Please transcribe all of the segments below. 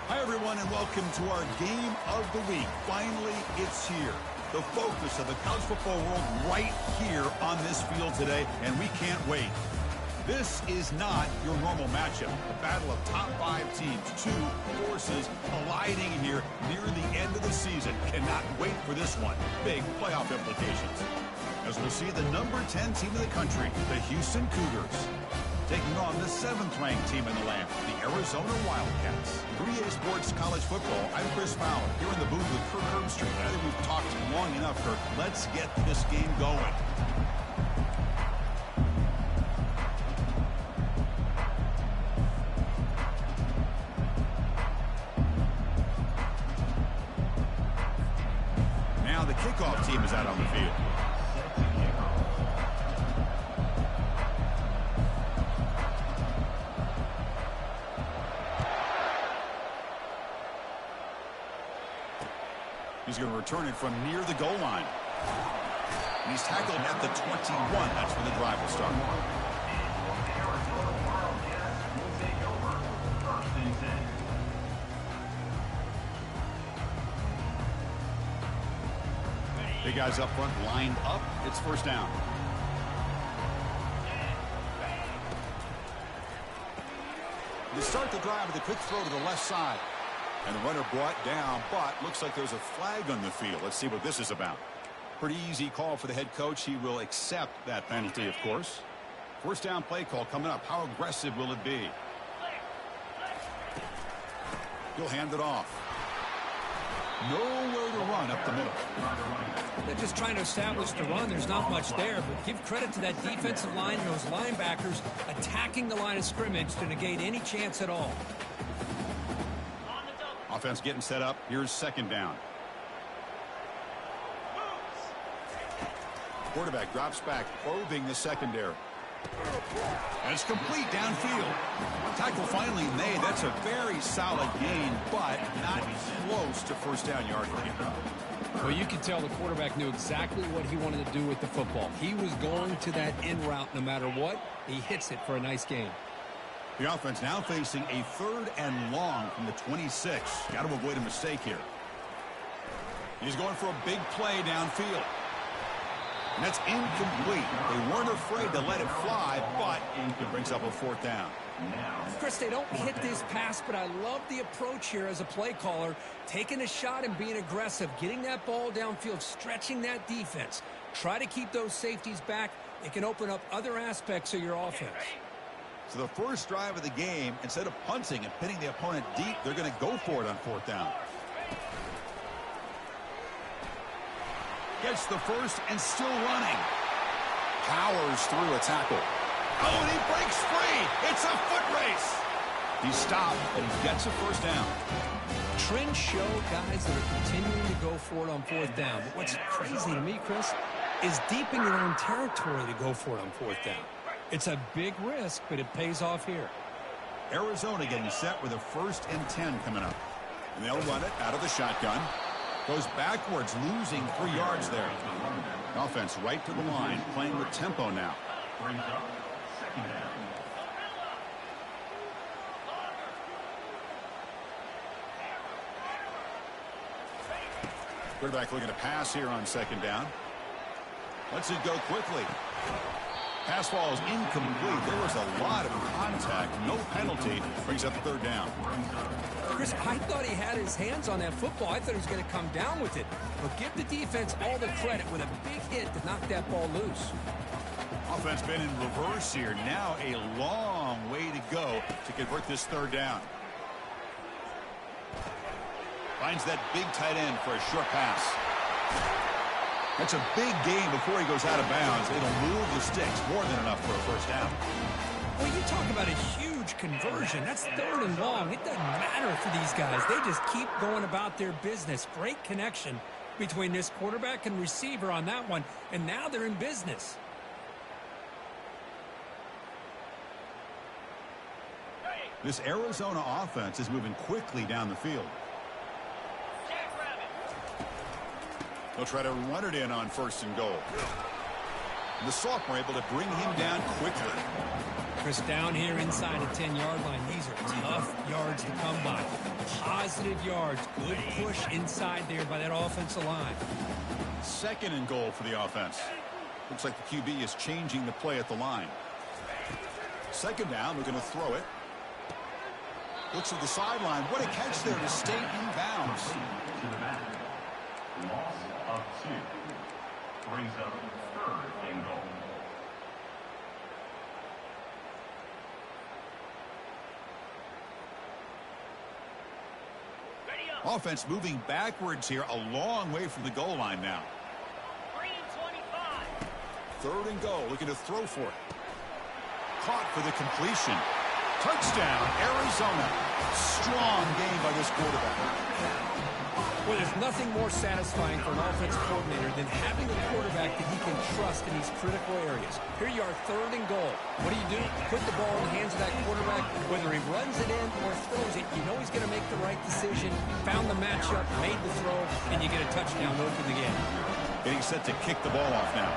Hi, everyone, and welcome to our game of the week. Finally, it's here. The focus of the college football world right here on this field today, and we can't wait. This is not your normal matchup. A battle of top 5 teams, 2 forces colliding here near the end of the season. Cannot wait for this one. Big playoff implications. As we'll see the number 10 team in the country, the Houston Cougars, taking on the 7th-ranked team in the land, the Arizona Wildcats. 3A Sports College Football, I'm Chris Fowler, here in the booth with Kirk Herbstreit. I think we've talked long enough, Kirk. Let's get this game going. Now the kickoff team is out on the field. He's going to return it from near the goal line. And he's tackled at the 21. That's where the drive will start. Big guys up front, lined up. It's first down. They start the drive with a quick throw to the left side. And the runner brought down, but looks like there's a flag on the field. Let's see what this is about. Pretty easy call for the head coach. He will accept that penalty, of course. First down play call coming up. How aggressive will it be? He'll hand it off. Nowhere to run up the middle. They're just trying to establish the run. There's not much there, but give credit to that defensive line and those linebackers attacking the line of scrimmage to negate any chance at all. Offense getting set up. Here's second down. Quarterback drops back, probing the secondary. And it's complete downfield. Tackle finally made. That's a very solid gain, but not close to first down yardage. Well, you can tell the quarterback knew exactly what he wanted to do with the football. He was going to that in route no matter what. He hits it for a nice gain. The offense now facing a 3rd and long from the 26. Got to avoid a mistake here. He's going for a big play downfield. And that's incomplete. They weren't afraid to let it fly, but it brings up a 4th down. Chris, they don't hit this pass, but I love the approach here as a play caller. Taking a shot and being aggressive, getting that ball downfield, stretching that defense. Try to keep those safeties back. It can open up other aspects of your offense. So the first drive of the game, instead of punting and pinning the opponent deep, they're going to go for it on 4th down. Gets the first and still running. Powers through a tackle. Oh, and he breaks free. It's a foot race. He's stopped, and he gets a first down. Trends show guys that are continuing to go for it on 4th down. But what's crazy to me, Chris, is deep in your own territory to go for it on 4th down. It's a big risk, but it pays off here. Arizona getting set with a 1st and 10 coming up. And they'll run it out of the shotgun. Goes backwards, losing 3 yards there. Offense right to the line, playing with tempo now. Quarterback looking to pass here on 2nd down. Lets it go quickly. Pass ball is incomplete. There was a lot of contact. No penalty. Brings up 3rd down. Chris, I thought he had his hands on that football. I thought he was going to come down with it. But give the defense all the credit with a big hit to knock that ball loose. Offense been in reverse here. Now a long way to go to convert this 3rd down. Finds that big tight end for a short pass. That's a big gain before he goes out of bounds. It'll move the sticks. More than enough for a first down. Well, you talk about a huge conversion. That's 3rd and long. It doesn't matter for these guys. They just keep going about their business. Great connection between this quarterback and receiver on that one. And now they're in business. This Arizona offense is moving quickly down the field. They'll try to run it in on 1st and goal. And the sophomore able to bring him down quickly. Chris, down here inside the 10-yard line, these are tough yards to come by. Positive yards. Good push inside there by that offensive line. 2nd and goal for the offense. Looks like the QB is changing the play at the line. 2nd down, we're going to throw it. Looks at the sideline. What a catch there to stay in bounds. To the back. Loss of 2. Brings up 3rd and goal. Offense moving backwards here, a long way from the goal line now. 3rd and goal, looking to throw for it. Caught for the completion. Touchdown, Arizona. Strong game by this quarterback. Well, there's nothing more satisfying for an offense coordinator than having a quarterback that he can trust in these critical areas. Here you are, 3rd and goal. What do? Put the ball in the hands of that quarterback. Whether he runs it in or throws it, you know he's going to make the right decision. Found the matchup, made the throw, and you get a touchdown to open the game. Getting set to kick the ball off now.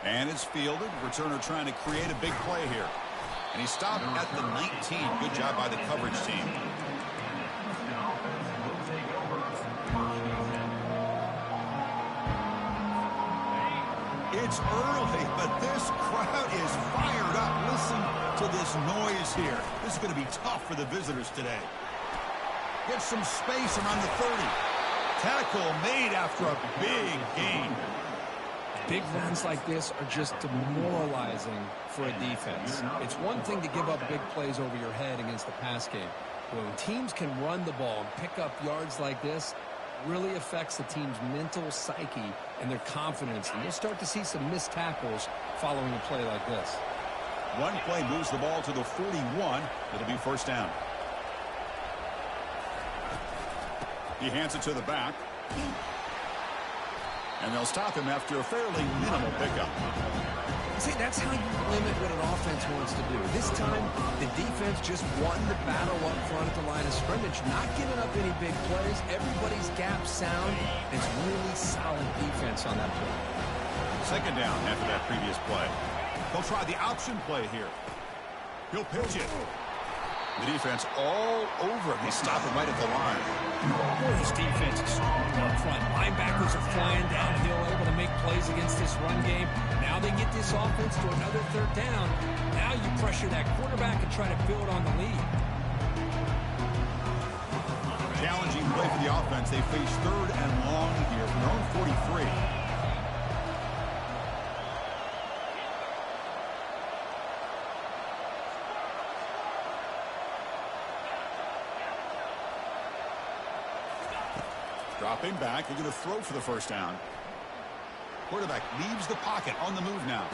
And it's fielded. Returner trying to create a big play here. And he stopped at the 19. Good job by the coverage team. It's early, but this crowd is fired up. Listen to this noise here. This is going to be tough for the visitors today. Get some space around the 30. Tackle made after a big gain. Big runs like this are just demoralizing for a defense. It's one thing to give up big plays over your head against the pass game. But when teams can run the ball and pick up yards like this, it really affects the team's mental psyche and their confidence. And you'll start to see some missed tackles following a play like this. One play moves the ball to the 41. It'll be 1st down. He hands it to the back. And they'll stop him after a fairly minimal pickup. See, that's how you limit what an offense wants to do. This time, the defense just won the battle up front at the line of scrimmage, not giving up any big plays. Everybody's gap sound. It's really solid defense on that play. 2nd down after that previous play. They'll try the option play here. He'll pitch it. The defense all over him. They stop him right at the line. Boy, this defense is strong up front. Linebackers are flying downhill, able to make plays against this run game. Now they get this offense to another 3rd down. Now you pressure that quarterback and try to build on the lead. Challenging play for the offense. They face 3rd and long here from their own 43. Dropping back, they're going to throw for the 1st down. Quarterback leaves the pocket on the move now.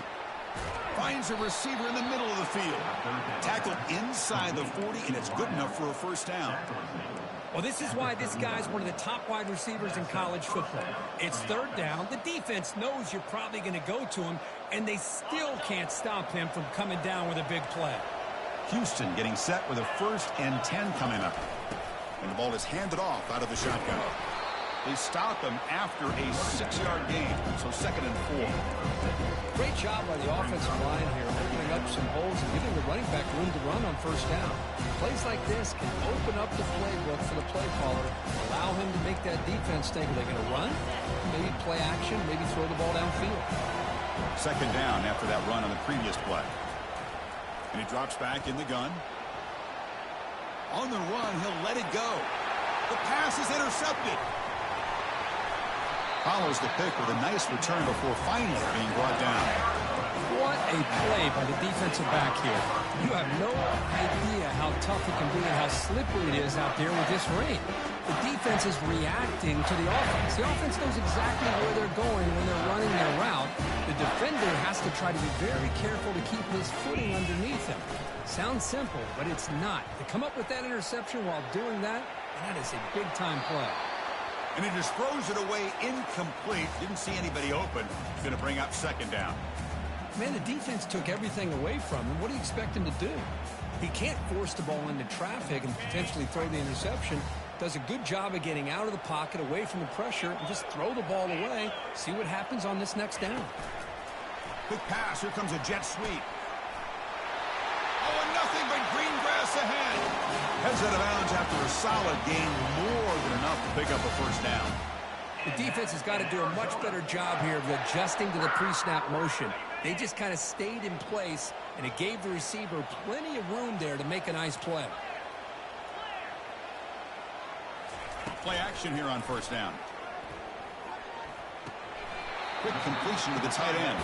Finds a receiver in the middle of the field. Tackled inside the 40, and it's good enough for a 1st down. Well, this is why this guy's one of the top wide receivers in college football. It's 3rd down. The defense knows you're probably going to go to him, and they still can't stop him from coming down with a big play. Houston getting set with a 1st and 10 coming up. And the ball is handed off out of the shotgun. They stop him after a 6-yard gain, so 2nd and 4. Great job by the offensive line here, opening up some holes and giving the running back room to run on 1st down. Plays like this can open up the playbook for the play caller, allow him to make that defense think, are they going to run? Maybe play action, maybe throw the ball downfield. 2nd down after that run on the previous play. And he drops back in the gun. On the run, he'll let it go. The pass is intercepted. Follows the pick with a nice return before finally being brought down. What a play by the defensive back here. You have no idea how tough it can be and how slippery it is out there with this rain. The defense is reacting to the offense. The offense knows exactly where they're going when they're running their route. The defender has to try to be very careful to keep his footing underneath him. Sounds simple, but it's not. To come up with that interception while doing that, that is a big-time play. And he just throws it away incomplete. Didn't see anybody open. Going to bring up 2nd down. Man, the defense took everything away from him. What do you expect him to do? He can't force the ball into traffic and potentially throw the interception. does a good job of getting out of the pocket, away from the pressure, and just throw the ball away. See what happens on this next down. Quick pass. Here comes a jet sweep. Oh, and nothing but green grass ahead. Heads out of bounds after a solid gain, more than enough to pick up a first down. The defense has got to do a much better job here of adjusting to the pre-snap motion. They just kind of stayed in place, and it gave the receiver plenty of room there to make a nice play. Play action here on first down. Quick completion to the tight end.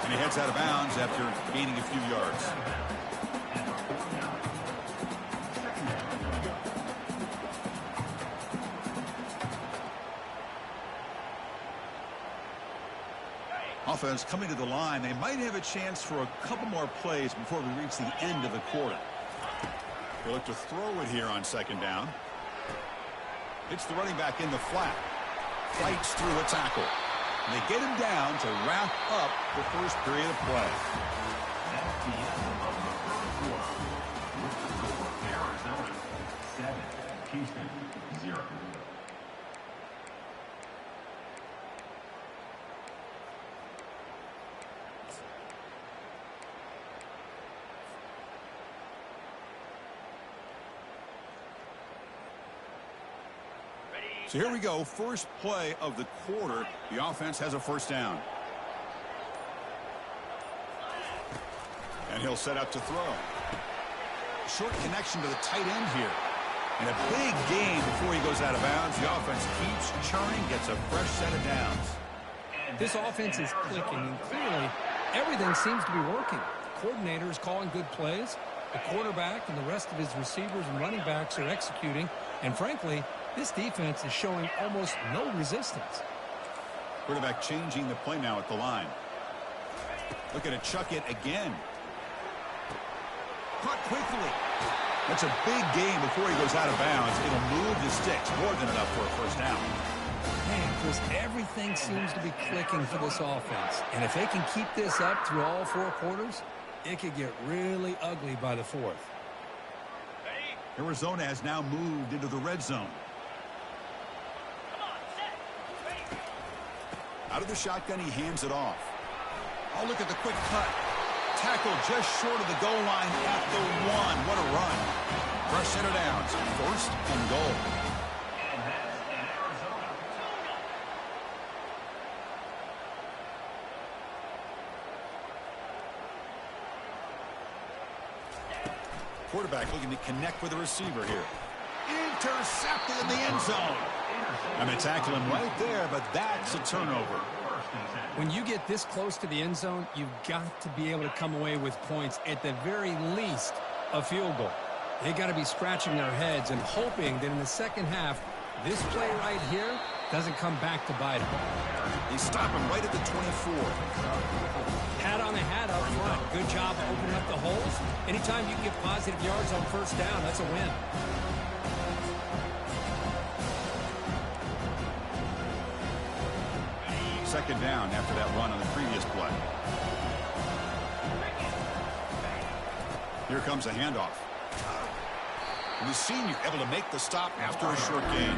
And he heads out of bounds after gaining a few yards. Offense coming to the line. They might have a chance for a couple more plays before we reach the end of the quarter. They look to throw it here on second down. It's the running back in the flat. Fights through a tackle. And they get him down to wrap up the first period of play. That's the end of the first quarter. With the score, Arizona 7, Houston 0. So here we go. First play of the quarter. The offense has a first down. And he'll set up to throw. Short connection to the tight end here. And a big gain before he goes out of bounds. The offense keeps churning, gets a fresh set of downs. This offense is clicking, and clearly everything seems to be working. The coordinator is calling good plays. The quarterback and the rest of his receivers and running backs are executing. And frankly, this defense is showing almost no resistance. Quarterback changing the play now at the line. Looking to chuck it again. Caught quickly. That's a big gain before he goes out of bounds. It'll move the sticks. More than enough for a first down. Man, Chris, everything seems to be clicking for this offense. And if they can keep this up through all four quarters, it could get really ugly by the fourth. Arizona has now moved into the red zone. Out of the shotgun, he hands it off. Oh, look at the quick cut. Tackle just short of the goal line at the 1. What a run. Fresh set of downs. First and goal. And that's in Arizona. Quarterback looking to connect with the receiver here. Intercepted in the end zone. And they tackle him right there, but that's a turnover. When you get this close to the end zone, you've got to be able to come away with points, at the very least a field goal. They got to be scratching their heads and hoping that in the second half, this play right here doesn't come back to bite them. They stop him right at the 24. Hat on a hat up front. Good job opening up the holes. Anytime you can get positive yards on first down, that's a win. Second down after that run on the previous play. Here comes a handoff. And the senior able to make the stop after a short gain.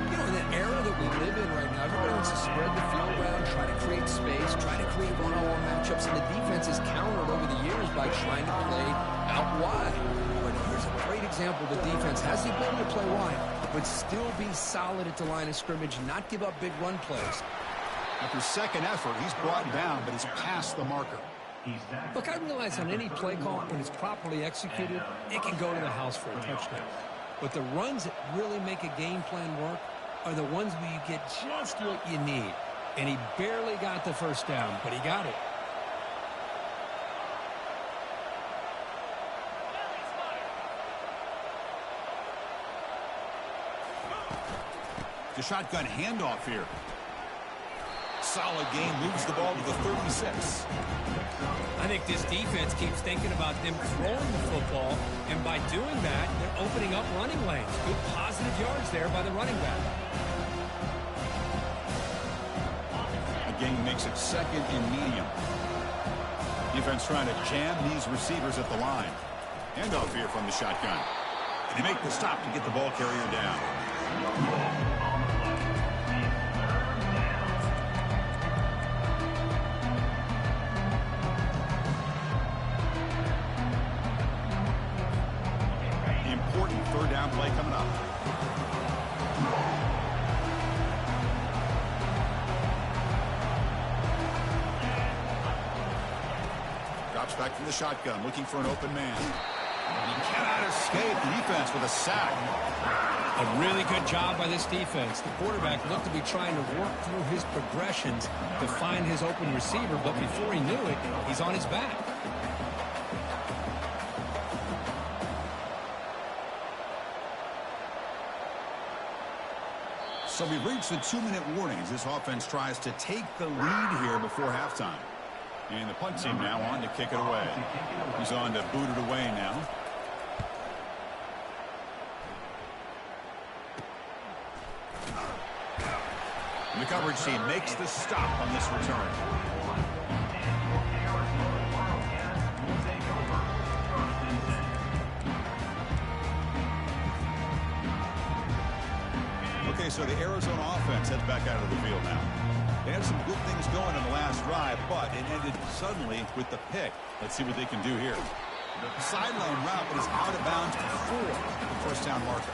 You know, in the era that we live in right now, everybody wants to spread the field around, try to create space, try to create one-on-one matchups, and the defense is countered over the years by trying to play out wide. But here's a great example. The defense has the ability to play wide, but still be solid at the line of scrimmage, not give up big run plays. After second effort, he's brought down, but he's past the marker. Look, I realize on any play call, when it's properly executed, it can go to the house for a touchdown. But the runs that really make a game plan work are the ones where you get just what you need. And he barely got the first down, but he got it. The shotgun handoff here. Solid game, moves the ball to the 36. I think this defense keeps thinking about them throwing the football, and by doing that, they're opening up running lanes. Good positive yards there by the running back. Again, makes it second and medium. Defense trying to jam these receivers at the line. Handoff here from the shotgun. They make the stop to get the ball carrier down. Important third down play coming up. Drops back from the shotgun, looking for an open man. And he cannot escape the defense with a sack. A really good job by this defense. The quarterback looked to be trying to work through his progressions to find his open receiver, but before he knew it, he's on his back. So we've reached the 2-minute warning as this offense tries to take the lead here before halftime. And the punt team now on to kick it away. He's on to boot it away now. And the coverage team makes the stop on this return. Okay, so the Arizona offense heads back out of the field now. They had some good things going in the last drive, but it ended suddenly with the pick. Let's see what they can do here. The sideline route is out of bounds before the first down marker.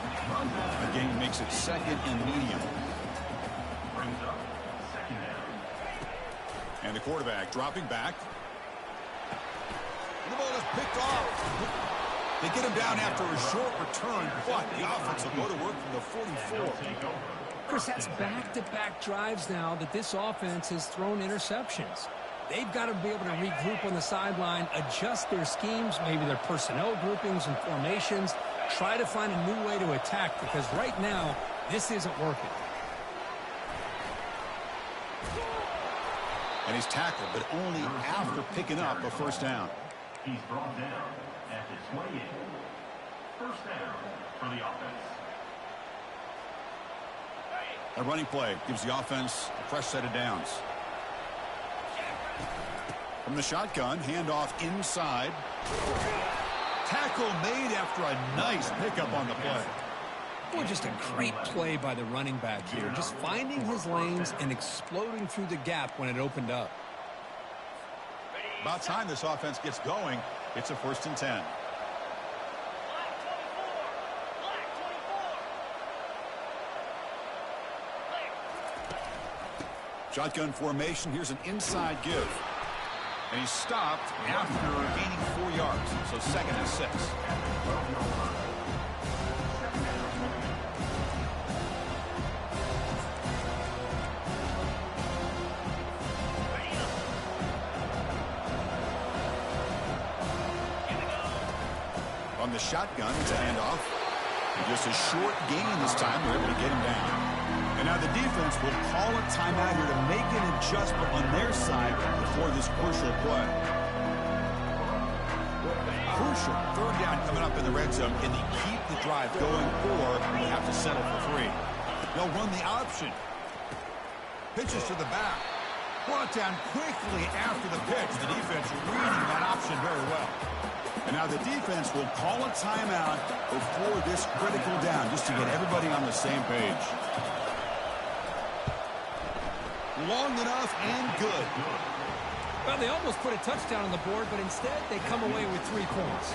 The game makes it second and medium. And the quarterback dropping back. The ball is picked off. They get him down after a short return, but the offense will go to work from the 44. Chris, that's back-to-back drives now that this offense has thrown interceptions. They've got to be able to regroup on the sideline, adjust their schemes, maybe their personnel groupings and formations, try to find a new way to attack, because right now, this isn't working. And he's tackled, but only after picking up a first down. He's brought down at the 28. First down for the offense. A running play gives the offense a fresh set of downs. From the shotgun, handoff inside. Tackle made after a nice pickup on the play. Boy, just a great play by the running back here. Just finding his lanes and exploding through the gap when it opened up. About time this offense gets going. It's a 1st and 10. Shotgun formation. Here's an inside give. And he's stopped after gaining 4 yards. So 2nd and 6. On the shotgun, it's a handoff. And just a short gain this time. They're able to get him down. And now the defense will call a timeout here to make an adjustment on their side before this crucial play. Crucial. 3rd down coming up in the red zone. Can they keep the drive going, or they have to settle for 3? They'll run the option. Pitches to the back. Brought down quickly after the pitch. The defense reading that option very well. And now the defense will call a timeout before this critical down, just to get everybody on the same page. Long enough and good. Well, they almost put a touchdown on the board, but instead they come away with 3 points.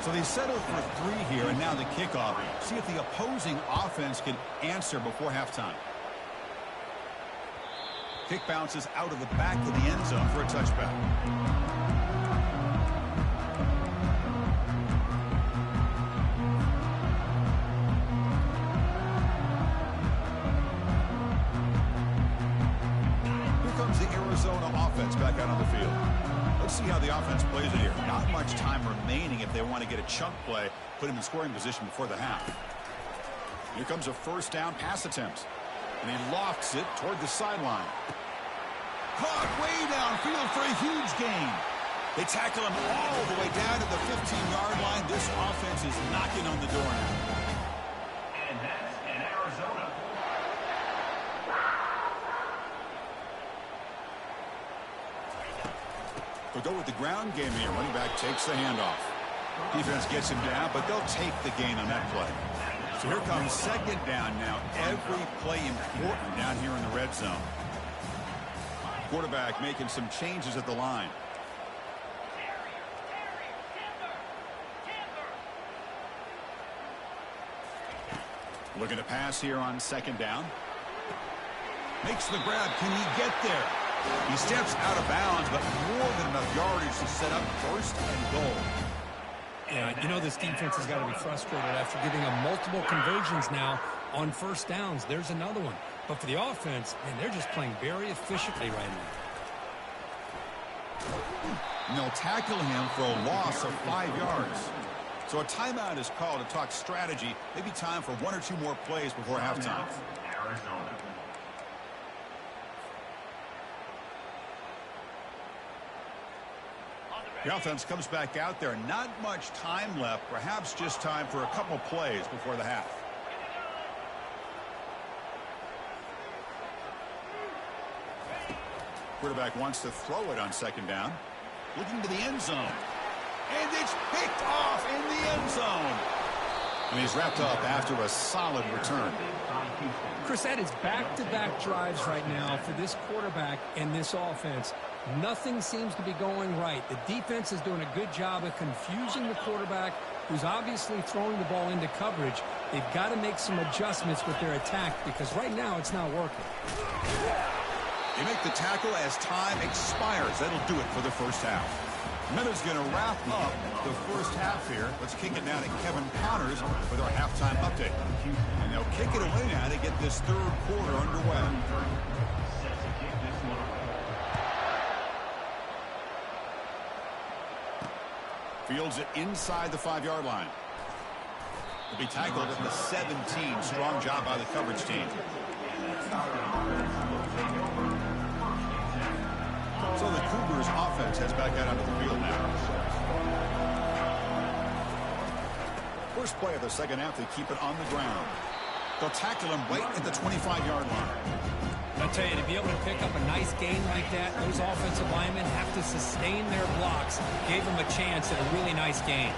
So they settle for 3 here, and now the kickoff. See if the opposing offense can answer before halftime. Kick bounces out of the back of the end zone for a touchback. Offense back out on the field. Let's see how the offense plays it here. Not much time remaining if they want to get a chunk play, put him in scoring position before the half. Here comes a 1st down pass attempt. And he lofts it toward the sideline. Caught way downfield for a huge gain. They tackle him all the way down to the 15-yard line. This offense is knocking on the door now. And that's in Arizona. They'll go with the ground game here. Running back takes the handoff. Defense gets him down, but they'll take the gain on that play. So here comes second down now. Every play important down here in the red zone. Quarterback making some changes at the line. Looking to pass here on second down. Makes the grab. Can he get there? He steps out of bounds, but more than enough yardage to set up first and goal. Yeah, you know this defense has got to be frustrated after giving them multiple conversions now on first downs. There's another one. But for the offense, man, they're just playing very efficiently right now. And they'll tackle him for a loss of 5 yards. So a timeout is called to talk strategy. Maybe time for 1 or 2 more plays before halftime. Arizona. The offense comes back out there. Not much time left. Perhaps just time for a couple plays before the half. Quarterback wants to throw it on second down. Looking to the end zone. And it's picked off in the end zone. And he's wrapped up after a solid return. Chris, that is back-to-back drives right now for this quarterback and this offense. Nothing seems to be going right. The defense is doing a good job of confusing the quarterback, who's obviously throwing the ball into coverage. They've got to make some adjustments with their attack because right now it's not working. They make the tackle as time expires. That'll do it for the first half. Meta's going to wrap up the first half here. Let's kick it down to Kevin Connors with our halftime update. And they'll kick it away now to get this third quarter underway. Fields it inside the 5-yard line. He'll be tackled at the 17. Strong job by the coverage team. So the Cougars offense heads back out onto the field now. First play of the second half, they keep it on the ground. They'll tackle him right at the 25-yard line. I'll tell you, to be able to pick up a nice gain like that, those offensive linemen have to sustain their blocks. Gave them a chance at a really nice gain.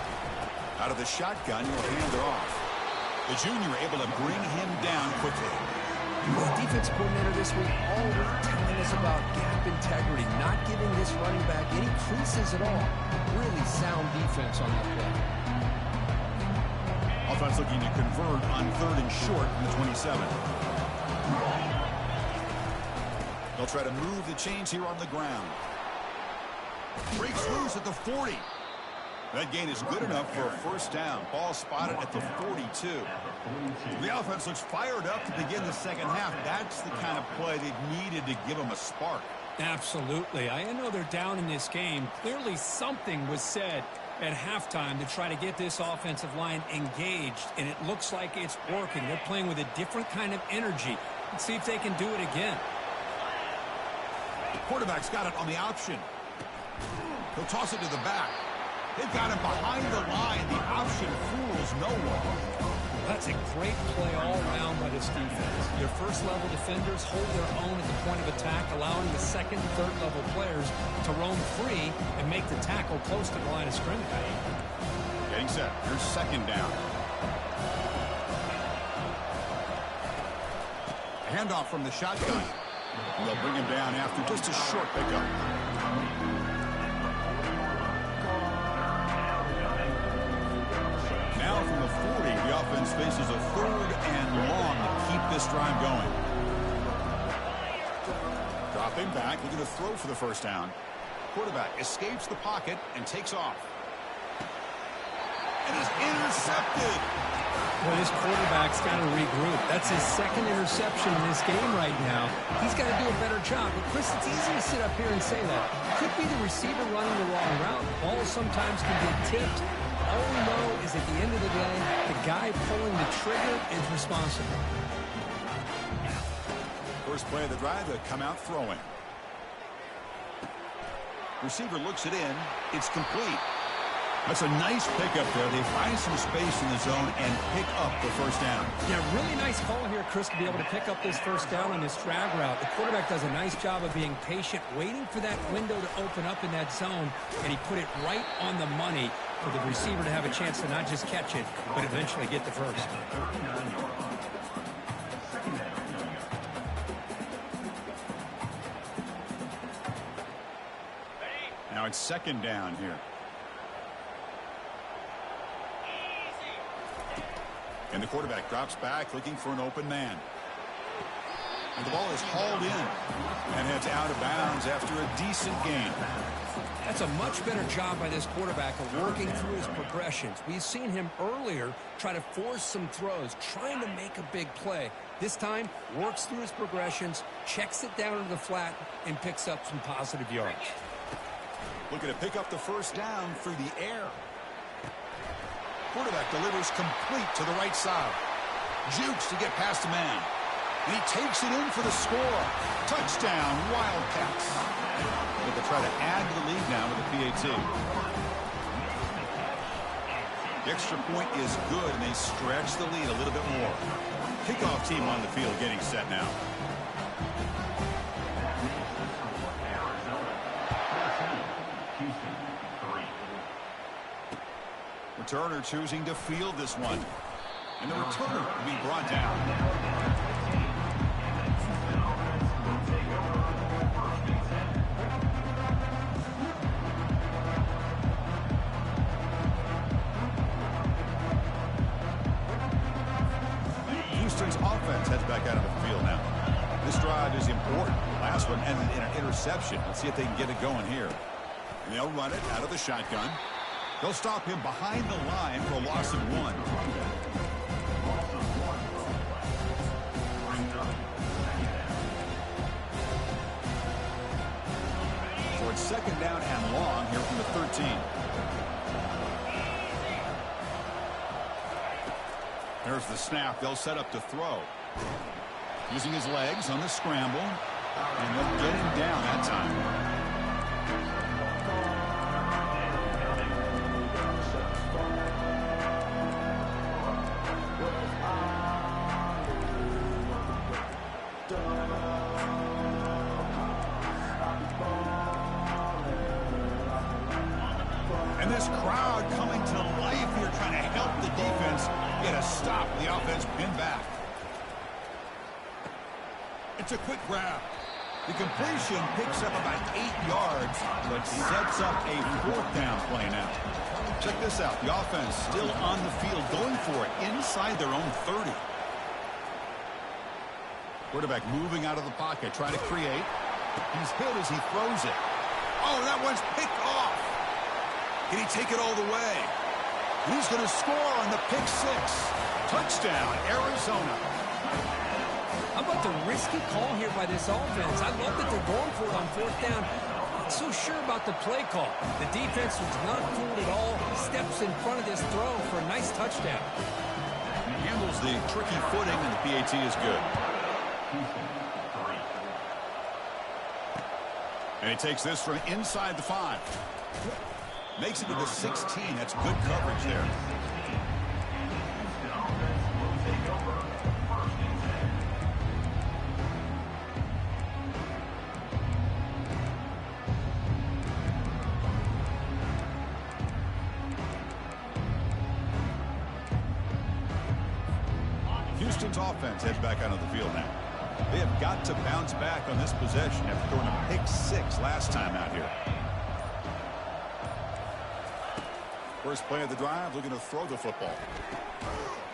Out of the shotgun, he'll hand it off. The junior able to bring him down quickly. The defense coordinator this week all week telling us about gap integrity, not giving this running back any creases at all. Really sound defense on that play. Offense looking to convert on 3rd and short from the 27. They'll try to move the chains here on the ground. Breaks loose at the 40. That gain is good enough for a first down. Ball spotted at the 42. The offense looks fired up to begin the second half. That's the kind of play they've needed to give them a spark. Absolutely. I know they're down in this game. Clearly something was said at halftime to try to get this offensive line engaged, and it looks like it's working. They're playing with a different kind of energy. Let's see if they can do it again. The quarterback's got it on the option. He'll toss it to the back. They've got him behind the line. The option fools no one. That's a great play all around by this defense. Your first-level defenders hold their own at the point of attack, allowing the second and third-level players to roam free and make the tackle close to the line of scrimmage. Getting set. Here's second down. Handoff from the shotgun. They'll bring him down after just a short pickup. Now from the 40, the offense faces a 3rd and long to keep this drive going. Dropping back, looking to throw for the first down. Quarterback escapes the pocket and takes off. And is intercepted. Well, this quarterback's got to regroup. That's his second interception in this game right now. He's got to do a better job. But, Chris, it's easy to sit up here and say that. Could be the receiver running the wrong route. Balls sometimes can get tipped. All we know is at the end of the day, the guy pulling the trigger is responsible. First play of the drive, they come out throwing. Receiver looks it in. It's complete. That's a nice pickup there. They find some space in the zone and pick up the first down. Yeah, really nice call here, Chris, to be able to pick up this first down on this drag route. The quarterback does a nice job of being patient, waiting for that window to open up in that zone, and he put it right on the money for the receiver to have a chance to not just catch it, but eventually get the first. Now it's second down here. And the quarterback drops back looking for an open man. And the ball is hauled in and heads out of bounds after a decent gain. That's a much better job by this quarterback of working through his progressions. We've seen him earlier try to force some throws, trying to make a big play. This time, works through his progressions, checks it down to the flat, and picks up some positive yards. Looking to pick up the first down through the air. Quarterback delivers complete to the right side. Jukes to get past a man. And he takes it in for the score. Touchdown, Wildcats. But they try to add to the lead now with the PAT. The extra point is good, and they stretch the lead a little bit more. Kickoff team on the field getting set now. Returner choosing to field this one. And the returner will be brought down. Houston's offense heads back out of the field now. This drive is important. Last one ended in an interception. Let's see if they can get it going here. And they'll run it out of the shotgun. They'll stop him behind the line for a loss of 1. So it's second down and long here from the 13. There's the snap. They'll set up to throw. Using his legs on the scramble. And they'll get him down that time. And this crowd coming to life here, trying to help the defense get a stop. The offense pinned back. It's a quick grab. The completion picks up about 8 yards, but sets up a 4th down play now. Check this out. The offense still on the field, going for it inside their own 30. Quarterback moving out of the pocket, trying to create. He's hit as he throws it. Oh, that one's picked off. Can he take it all the way? And he's going to score on the pick 6. Touchdown, Arizona. How about the risky call here by this offense? I love that they're going for it on 4th down. Not so sure about the play call. The defense was not fooled at all. Steps in front of this throw for a nice touchdown. He handles the tricky footing, and the PAT is good. And he takes this from inside the 5. Makes it to the 16. That's good coverage there. Houston's offense heads back out of the field now. They have got to bounce back on this possession after throwing a pick 6 last time out here. First play of the drive, looking to throw the football.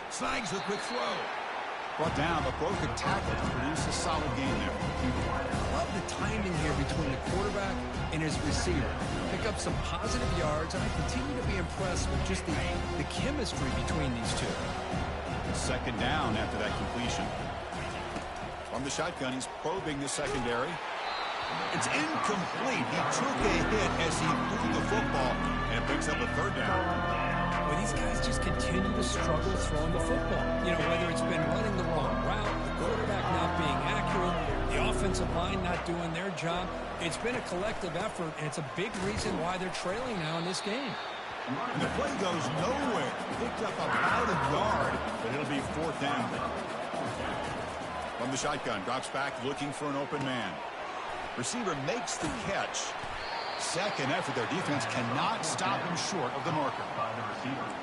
Snags a quick throw. Brought down, but broke a tackle to produce a solid game there. I love the timing here between the quarterback and his receiver. Pick up some positive yards, and I continue to be impressed with just the chemistry between these two. Second down after that completion. From the shotgun, he's probing the secondary. It's incomplete. He took a hit as he threw the football, and it picks up a 3rd down. Well, these guys just continue to struggle throwing the football. You know, whether it's been running the wrong route, the quarterback not being accurate, the offensive line not doing their job. It's been a collective effort, and it's a big reason why they're trailing now in this game. And the play goes nowhere. Picked up about a yard, but it'll be 4th down. From the shotgun, drops back looking for an open man. Receiver makes the catch. Second effort. Their defense cannot stop him short of the marker.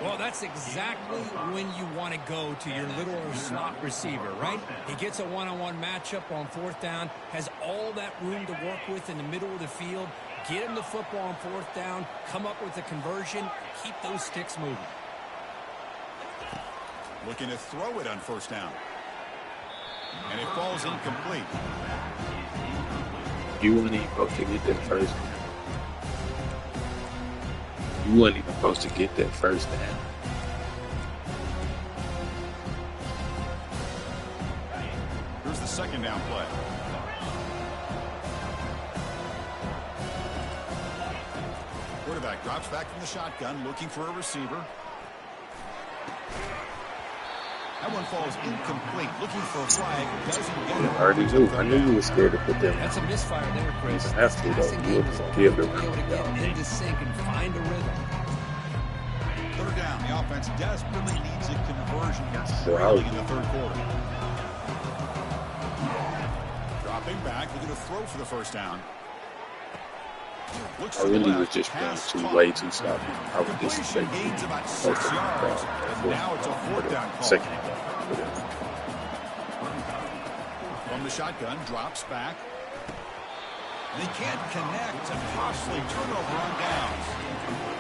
Well, that's exactly when you want to go to your little slot receiver, right? He gets a one-on-one matchup on 4th down, has all that room to work with in the middle of the field. Get him the football on 4th down, come up with a conversion, keep those sticks moving. Looking to throw it on 1st down. And it falls incomplete. You weren't even supposed to get that first down. You weren't even supposed to get that first down. Here's the 2nd down play. Quarterback drops back from the shotgun, looking for a receiver. That one falls incomplete. Looking for a flag. Doesn't get it. I already knew. I knew you were scared to put them. That's a misfire there, Chris. You have to, though. You have to give them. Be able to get into sync and find a rhythm. 3rd down. The offense desperately needs a conversion here. So Trailing in the 3rd quarter. Dropping back, looking to throw for the 1st down. I really was just being too lazy, so I was just Completion gains about 6 yards, and now it's a 4th down call. Second. From the shotgun, drops back. And he can't connect. A costly turnover on downs.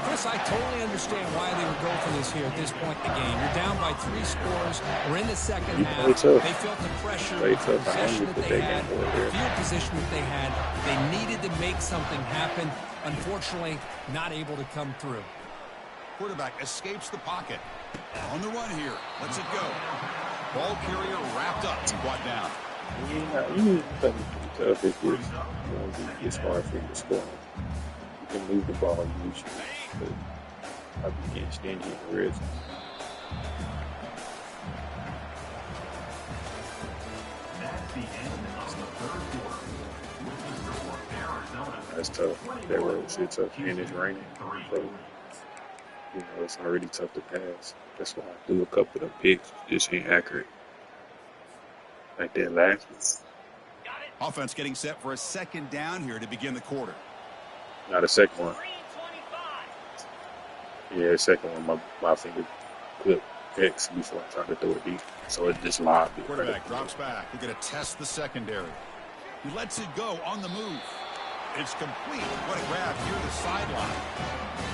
Chris, I totally understand why they would go for this here at this point in the game. You're down by 3 scores. We're in the second half. They felt the pressure, the possession that they had, the field position that they had. They needed to make something happen. Unfortunately, not able to come through. Quarterback escapes the pocket. On the run here. Lets it go. Ball carrier wrapped up and brought down. You need to tell if it gets hard for you to score. You can move the ball usually, but I'll be getting stingy in the red zone. That's the end of the 3rd quarter. With the score, Arizona. That's tough. That road shit tough, and it's raining. So, you know, it's already tough to pass. That's why I do a couple of picks. Just ain't accurate. Like that last one. Offense getting set for a 2nd down here to begin the quarter. Not a second one. Yeah, the second one, my finger clipped X before I tried to throw it deep. So it just lobbed it. Quarterback drops back. We're going to test the secondary. He lets it go on the move. It's complete. What a grab here to the sideline.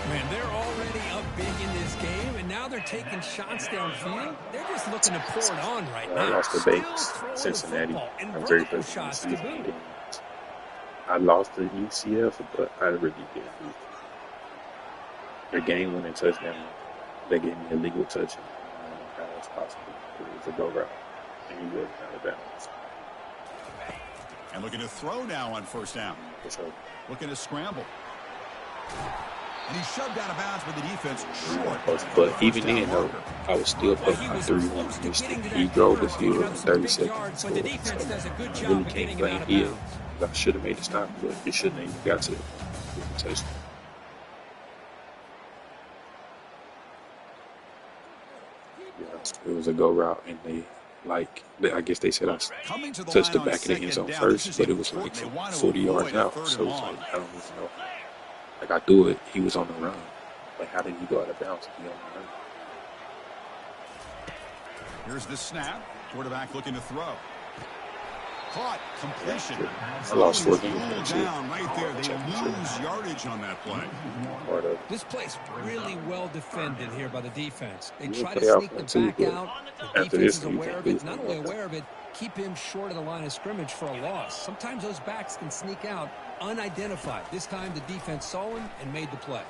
Man, they're already up big in this game, and now they're taking shots downfield. They're just looking to pour it on right now. I lost the Bakes, Cincinnati. I'm very good shots to boot. I lost the UCF, but I really did. Their game-winning touchdown, they gave me a legal touch. How that's possible. It was a go route, and he wasn't out of bounds. And looking to throw now on 1st down. So, looking to scramble. And he shoved out of bounds with the defense short. But even then, though, I was still putting my 3-1. He drove the field in 30 seconds. So I really can't blame him. I should have made the stop, but it shouldn't have even got to the touchdown. Yeah, it was a go route, and I guess they said I touched the back of the end zone first, but it was like 40 yards out. So it's like, I don't even know. Like, I threw it, he was on the run. Like, how did he go out of bounds and be on the run? Here's the snap. Quarterback looking to throw. Caught. Completion. I lost 14 down right there. They lose yardage on that play. This play's really well defended here by the defense. They try to sneak the back out. The defense is aware of it. Not only aware of it, keep him short of the line of scrimmage for a loss. Sometimes those backs can sneak out unidentified. This time the defense saw him and made the play.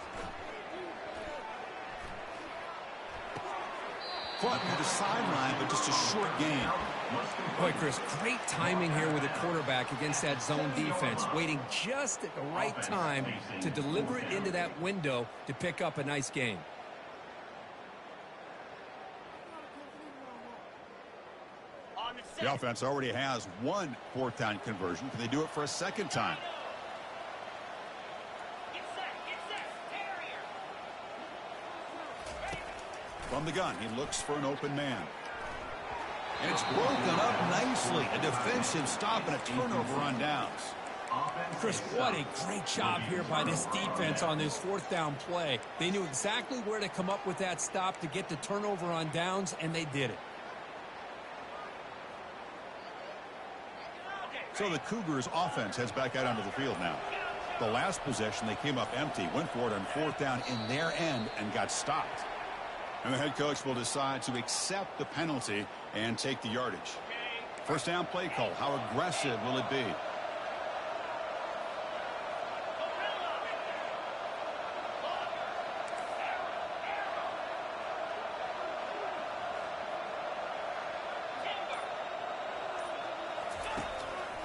Caught near the sideline, but just a short gain. Boy, Chris, great timing here with the quarterback against that zone defense, waiting just at the right time to deliver it into that window to pick up a nice gain. The offense already has one 4th down conversion. Can they do it for a 2nd time? From the gun, he looks for an open man. And it's broken up nicely. A defensive stop and a turnover on downs. Chris, what a great job here by this defense on this fourth down play. They knew exactly where to come up with that stop to get the turnover on downs, and they did it. So the Cougars offense heads back out onto the field now. The last possession, they came up empty, went for it on fourth down in their end and got stopped. And the head coach will decide to accept the penalty and take the yardage. First down play call. How aggressive will it be?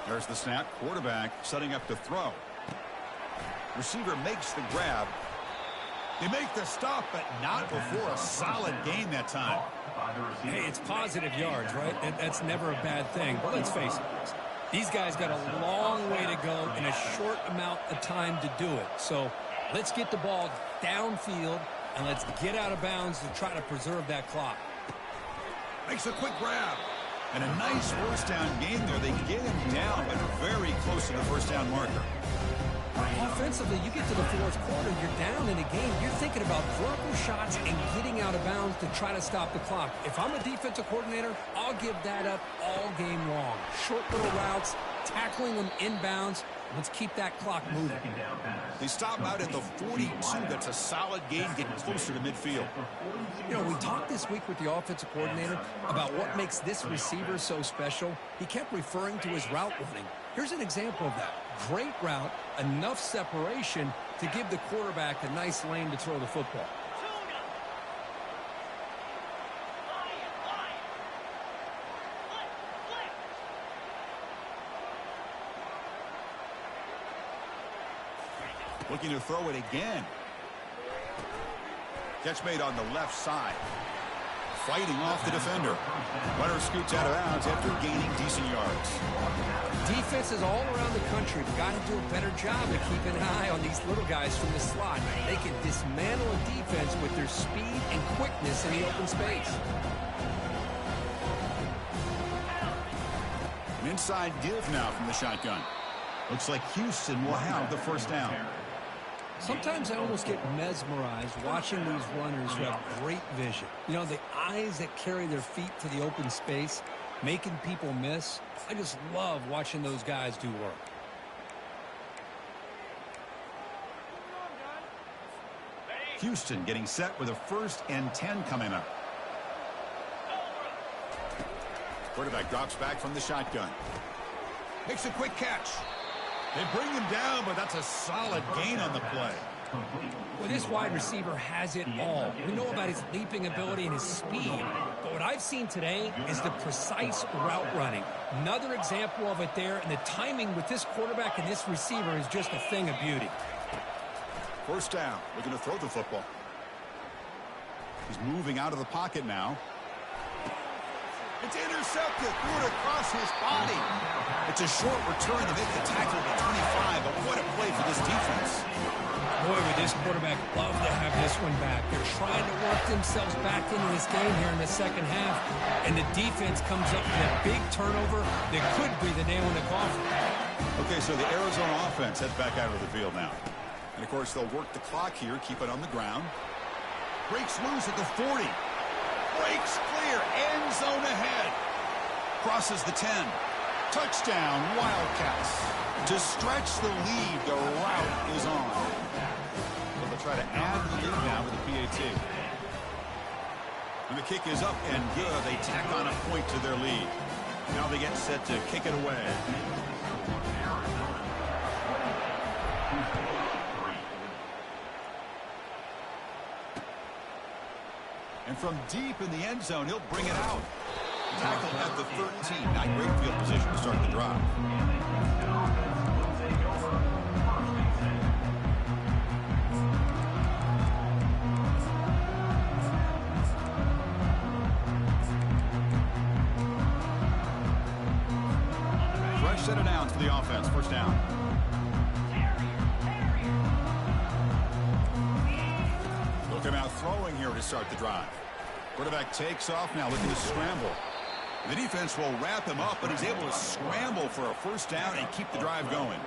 There's the snap. Quarterback setting up to throw. Receiver makes the grab. They make the stop, but not before a solid gain that time. Hey, it's positive yards, right? That's never a bad thing. But let's face it, these guys got a long way to go in a short amount of time to do it. So let's get the ball downfield, and let's get out of bounds to try to preserve that clock. Makes a quick grab. And a nice first down gain there. They get him down, but very close to the first down marker. Offensively, you get to the fourth quarter, you're down in a game. You're thinking about vertical shots and getting out of bounds to try to stop the clock. If I'm a defensive coordinator, I'll give that up all game long. Short little routes, tackling them inbounds. Let's keep that clock moving. They stop out at the 42. That's a solid gain, getting closer to midfield. You know, we talked this week with the offensive coordinator about what makes this receiver so special. He kept referring to his route running. Here's an example of that. Great route, enough separation to give the quarterback a nice lane to throw the football. Looking to throw it again. Catch made on the left side. Fighting off the defender. Runner scoots out of bounds after gaining decent yards. Defenses all around the country have got to do a better job of keeping an eye on these little guys from the slot. They can dismantle a defense with their speed and quickness in the open space. An inside give now from the shotgun. Looks like Houston will have the first down. Sometimes I almost get mesmerized watching these runners who have great vision. You know, the eyes that carry their feet to the open space, making people miss. I just love watching those guys do work. Houston getting set with a 1st and 10 coming up. Quarterback drops back from the shotgun. Makes a quick catch. They bring him down, but that's a solid gain on the play. Well, this wide receiver has it all. We know about his leaping ability and his speed, but what I've seen today is the precise route running. Another example of it there, and the timing with this quarterback and this receiver is just a thing of beauty. First down, looking to throw the football. He's moving out of the pocket now. It's intercepted, threw it across his body. It's a short return to make the tackle at 25, but what a play for this defense. Boy, would this quarterback love to have this one back. They're trying to work themselves back into this game here in the second half, and the defense comes up with a big turnover that could be the nail in the coffin. Okay, so the Arizona offense heads back out of the field now. And, of course, they'll work the clock here, keep it on the ground. Breaks loose at the 40. Breaks clear, end zone ahead. Crosses the 10. Touchdown, Wildcats. To stretch the lead, the route is on. Well, they'll try to add to the lead now with the PAT. And the kick is up and good. They tack on a point to their lead. Now they get set to kick it away. And from deep in the end zone, he'll bring it out. Tackle at the 13. Not great field position to start the drive. Fresh set of downs for the offense. First down. They'll come out throwing here to start the drive. Quarterback takes off now, looking to scramble. The defense will wrap him up, but he's able to scramble for a first down and keep the drive going.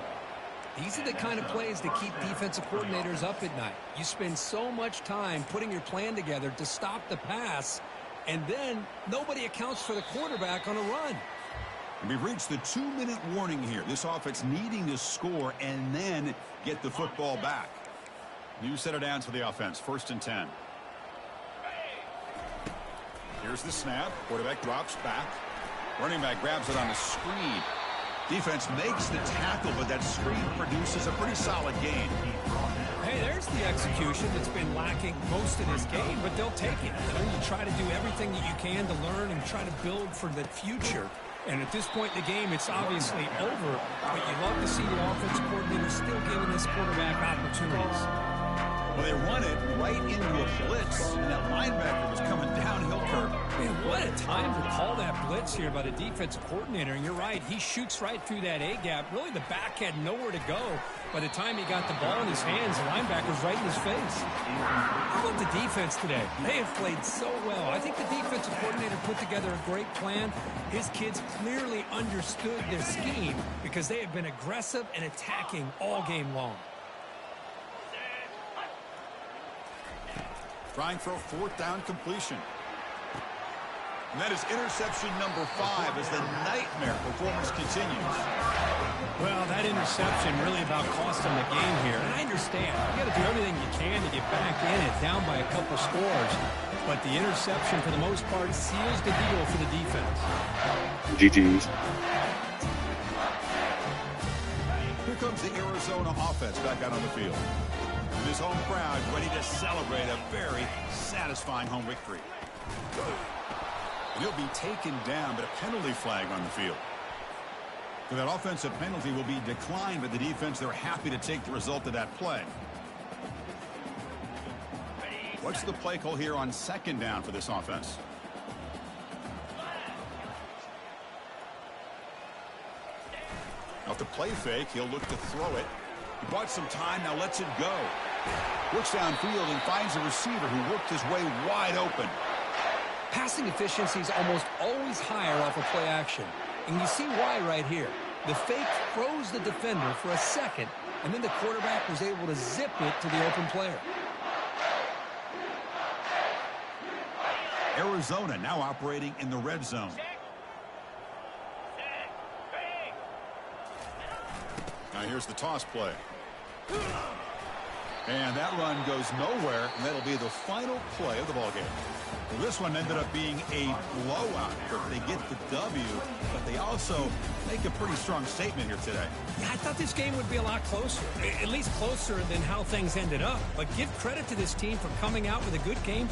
These are the kind of plays that keep defensive coordinators up at night. You spend so much time putting your plan together to stop the pass, and then nobody accounts for the quarterback on a run. We've reached the 2-minute warning here. This offense needing to score and then get the football back. New set of downs for the offense. 1st and 10. Here's the snap. Quarterback drops back. Running back grabs it on the screen. Defense makes the tackle, but that screen produces a pretty solid gain. Hey, there's the execution that's been lacking most of this game, but they'll take it. You try to do everything that you can to learn and try to build for the future. And at this point in the game, it's obviously over, but you love to see the offensive coordinator still giving this quarterback opportunities. Well, they run it right into a blitz, and that linebacker was coming downhill curve. Man, what a time to call that blitz here by the defensive coordinator. And you're right, he shoots right through that A-gap. Really, the back had nowhere to go. By the time he got the ball in his hands, the linebacker's right in his face. I love the defense today. They have played so well. I think the defensive coordinator put together a great plan. His kids clearly understood their scheme because they have been aggressive and attacking all game long. Trying for a 4th down completion. And that is interception number 5 as the nightmare performance continues. Well, that interception really about cost them the game here. And I understand. You got to do everything you can to get back in it, down by a couple scores. But the interception, for the most part, seals the deal for the defense. GG's. Here comes the Arizona offense back out on the field. And his home crowd ready to celebrate a very satisfying home victory. And he'll be taken down, but a penalty flag on the field. So that offensive penalty will be declined by the defense. They're happy to take the result of that play. What's the play call here on 2nd down for this offense? Off the play fake, he'll look to throw it. He bought some time, now lets it go. Looks downfield and finds a receiver who worked his way wide open. Passing efficiency is almost always higher off of play action. And you see why right here. The fake froze the defender for a second, and then the quarterback was able to zip it to the open player. Arizona now operating in the red zone. Now here's the toss play. And that run goes nowhere, and that'll be the final play of the ballgame. Well, this one ended up being a blowout, but they get the W, but they also make a pretty strong statement here today. Yeah, I thought this game would be a lot closer, at least closer than how things ended up. But give credit to this team for coming out with a good game